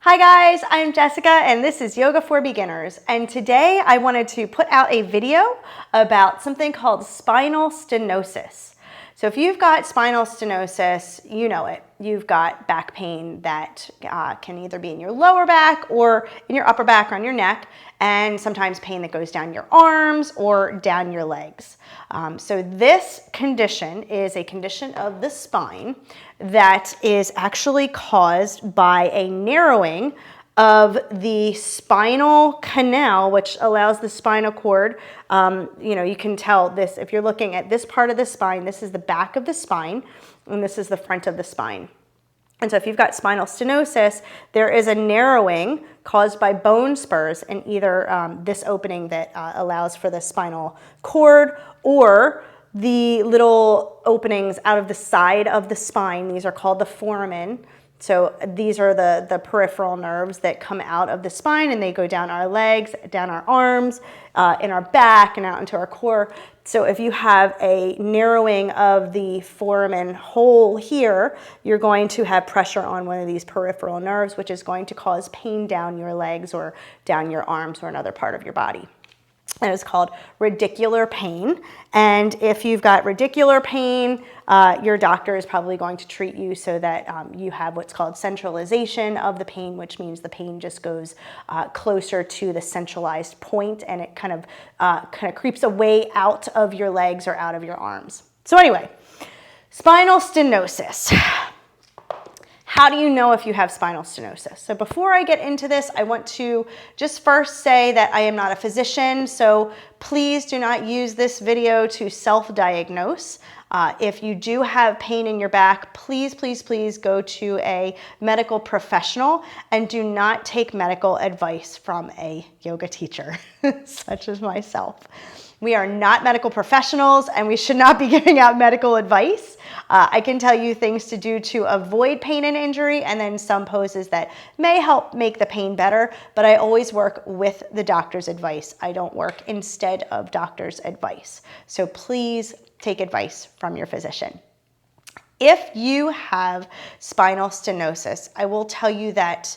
Hi guys, I'm Jessica and this is Yoga for Beginners, and today I wanted to put out a video about something called spinal stenosis. So if you've got spinal stenosis, you know it. You've got back pain that can either be in your lower back or in your upper back or on your neck, and sometimes pain that goes down your arms or down your legs. So this condition is a condition of the spine that is actually caused by a narrowing of the spinal canal, which allows the spinal cord, you can tell this, if you're looking at this part of the spine, this is the back of the spine, and this is the front of the spine. And so if you've got spinal stenosis, there is a narrowing caused by bone spurs in either this opening that allows for the spinal cord, or the little openings out of the side of the spine. These are called the foramen. So these are the peripheral nerves that come out of the spine, and they go down our legs, down our arms, in our back, and out into our core. So if you have a narrowing of the foramen hole here, you're going to have pressure on one of these peripheral nerves, which is going to cause pain down your legs or down your arms or another part of your body. And it's called radicular pain. And if you've got radicular pain, your doctor is probably going to treat you so that you have what's called centralization of the pain, which means the pain just goes closer to the centralized point, and it kind of creeps away out of your legs or out of your arms. So anyway, spinal stenosis. How do you know if you have spinal stenosis? So before I get into this, I want to just first say that I am not a physician, so please do not use this video to self-diagnose. If you do have pain in your back, please, please, please go to a medical professional, and do not take medical advice from a yoga teacher, such as myself. We are not medical professionals, and we should not be giving out medical advice. I can tell you things to do to avoid pain and injury, and then some poses that may help make the pain better, but I always work with the doctor's advice. I don't work instead of doctor's advice. So please take advice from your physician. If you have spinal stenosis, I will tell you that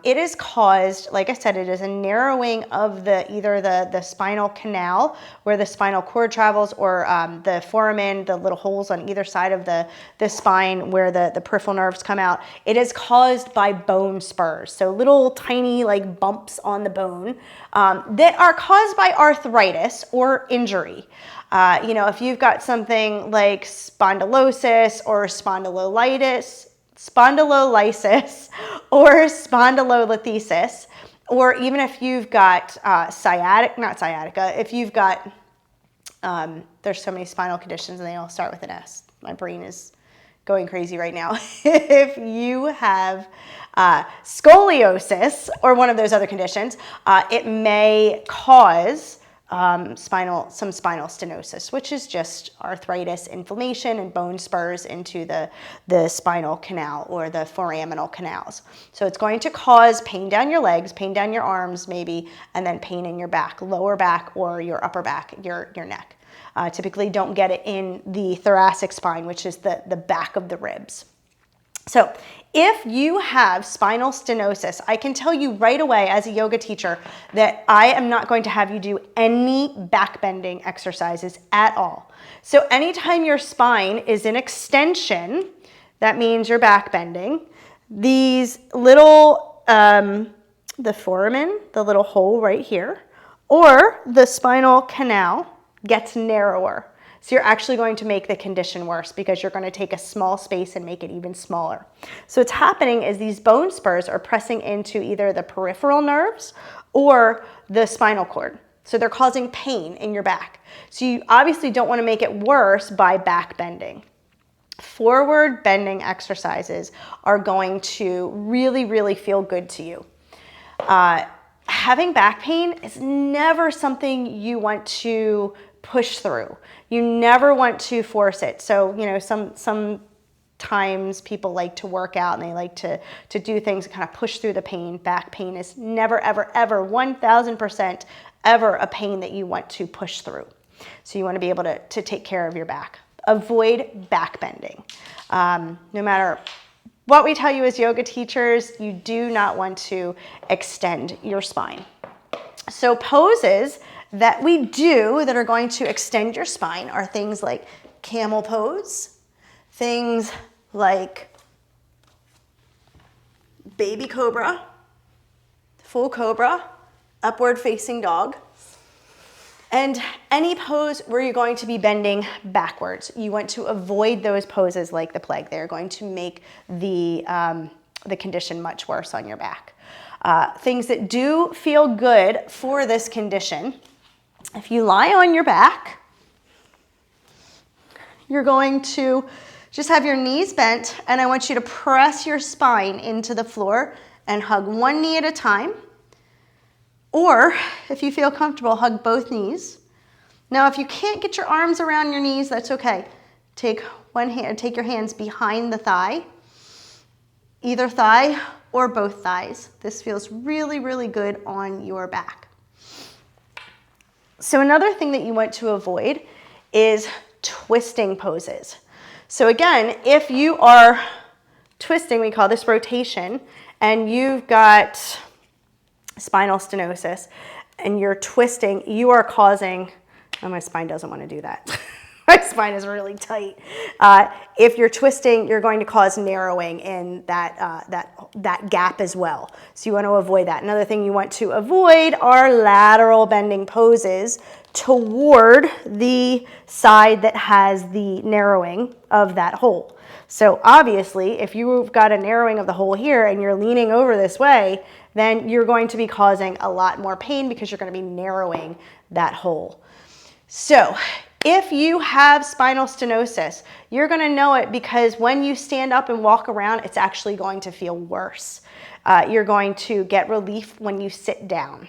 it is caused, like I said, it is a narrowing of either the spinal canal where the spinal cord travels, or the foramen, the little holes on either side of the spine where the peripheral nerves come out. It is caused by bone spurs, so little tiny like bumps on the bone that are caused by arthritis or injury. If you've got something like spondylosis or spondylolysis or spondylolisthesis, or even if you've got if you've got, there's so many spinal conditions and they all start with an S. My brain is going crazy right now. If you have scoliosis or one of those other conditions, it may cause some spinal stenosis, which is just arthritis, inflammation, and bone spurs into the spinal canal or the foraminal canals. So it's going to cause pain down your legs, pain down your arms maybe, and then pain in your back, lower back or your upper back, your neck. Typically don't get it in the thoracic spine, which is the back of the ribs. So if you have spinal stenosis, I can tell you right away as a yoga teacher that I am not going to have you do any back bending exercises at all. So anytime your spine is in extension, that means you're back bending. These little, the foramen, the little hole right here, or the spinal canal gets narrower. So you're actually going to make the condition worse because you're going to take a small space and make it even smaller. So what's happening is these bone spurs are pressing into either the peripheral nerves or the spinal cord. So they're causing pain in your back. So you obviously don't want to make it worse by back bending. Forward bending exercises are going to really, really feel good to you. Having back pain is never something you want to push through. You never want to force it. So, sometimes people like to work out and they like to do things and kind of push through the pain. Back pain is never, ever, ever, 1000% ever a pain that you want to push through. So you want to be able to take care of your back. Avoid back bending. No matter what we tell you as yoga teachers, you do not want to extend your spine. So poses that we do that are going to extend your spine are things like camel pose, things like baby cobra, full cobra, upward facing dog, and any pose where you're going to be bending backwards. You want to avoid those poses like the plague. They're going to make the condition much worse on your back. Things that do feel good for this condition, if you lie on your back, you're going to just have your knees bent, and I want you to press your spine into the floor and hug one knee at a time. Or if you feel comfortable, hug both knees. Now, if you can't get your arms around your knees, that's okay. Take your hands behind the thigh, either thigh or both thighs. This feels really, really good on your back. So another thing that you want to avoid is twisting poses. So again, if you are twisting, we call this rotation, and you've got spinal stenosis and you're twisting, you are causing, oh, my spine doesn't want to do that. My spine is really tight. If you're twisting, you're going to cause narrowing in that gap as well. So you want to avoid that. Another thing you want to avoid are lateral bending poses toward the side that has the narrowing of that hole. So obviously, if you've got a narrowing of the hole here and you're leaning over this way, then you're going to be causing a lot more pain because you're going to be narrowing that hole. So if you have spinal stenosis, you're going to know it because when you stand up and walk around, it's actually going to feel worse. You're going to get relief when you sit down.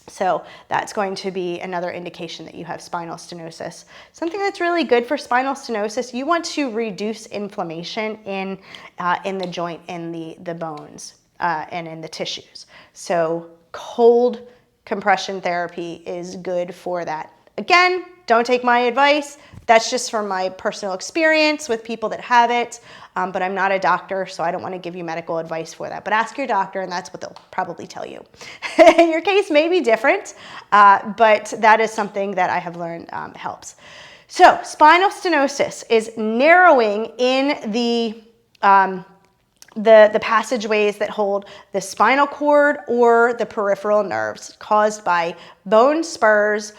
So that's going to be another indication that you have spinal stenosis. Something that's really good for spinal stenosis, you want to reduce inflammation in the joint, in the bones, and in the tissues. So cold compression therapy is good for that. Again, don't take my advice. That's just from my personal experience with people that have it, but I'm not a doctor, so I don't want to give you medical advice for that. But ask your doctor, and that's what they'll probably tell you. Your case may be different, but that is something that I have learned helps. So spinal stenosis is narrowing in the passageways that hold the spinal cord or the peripheral nerves caused by bone spurs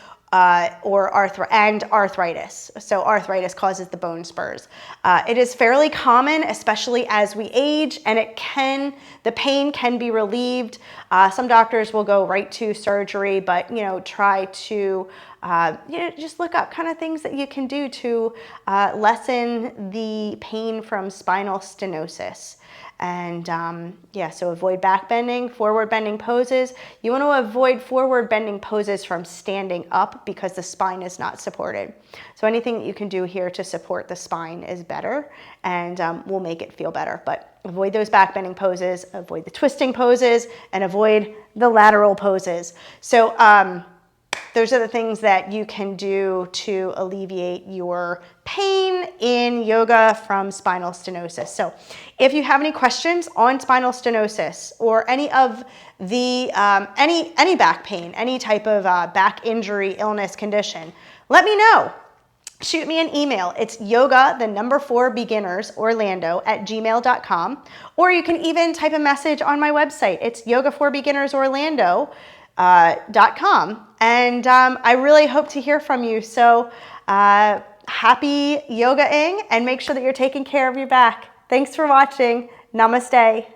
or arthritis. So arthritis causes the bone spurs. It is fairly common, especially as we age, and the pain can be relieved. Some doctors will go right to surgery, but try to just look up kind of things that you can do to lessen the pain from spinal stenosis. And so avoid back bending, forward bending poses. You want to avoid forward bending poses from standing up because the spine is not supported. So anything that you can do here to support the spine is better and will make it feel better. But avoid those back bending poses, avoid the twisting poses, and avoid the lateral poses. So those are the things that you can do to alleviate your pain in yoga from spinal stenosis. So if you have any questions on spinal stenosis or any of the any back pain, any type of back injury, illness, condition, let me know. Shoot me an email. It's yoga4beginnersorlando@gmail.com, or you can even type a message on my website. It's yoga4beginnersorlando.com. And I really hope to hear from you. So happy yoga-ing, and make sure that you're taking care of your back. Thanks for watching. Namaste.